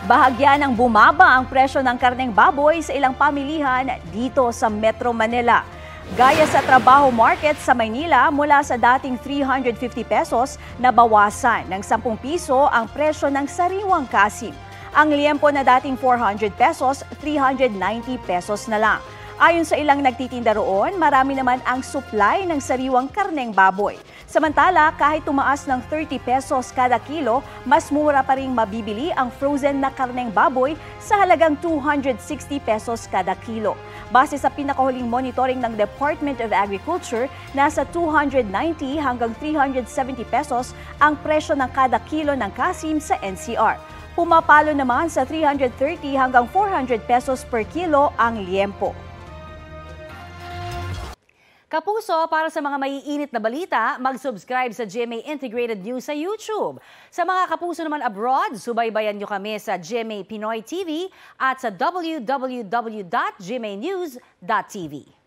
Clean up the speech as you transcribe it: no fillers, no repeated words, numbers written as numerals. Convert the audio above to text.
Bahagya ng bumaba ang presyo ng karneng baboy sa ilang pamilihan dito sa Metro Manila. Gaya sa trabaho market sa Maynila, mula sa dating 350 pesos, nabawasan ng 10 piso ang presyo ng sariwang kasim. Ang liempo na dating 400 pesos, 390 pesos na lang. Ayon sa ilang nagtitinda roon, marami naman ang supply ng sariwang karneng baboy. Samantala, kahit tumaas ng 30 pesos kada kilo, mas mura pa ring mabibili ang frozen na karneng baboy sa halagang 260 pesos kada kilo. Base sa pinakahuling monitoring ng Department of Agriculture, nasa 290 hanggang 370 pesos ang presyo ng kada kilo ng kasim sa NCR. Pumapalo naman sa 330 hanggang 400 pesos per kilo ang liempo. Kapuso, para sa mga maiinit na balita, mag-subscribe sa GMA Integrated News sa YouTube. Sa mga kapuso naman abroad, subaybayan nyo kami sa GMA Pinoy TV at sa www.gmanews.tv.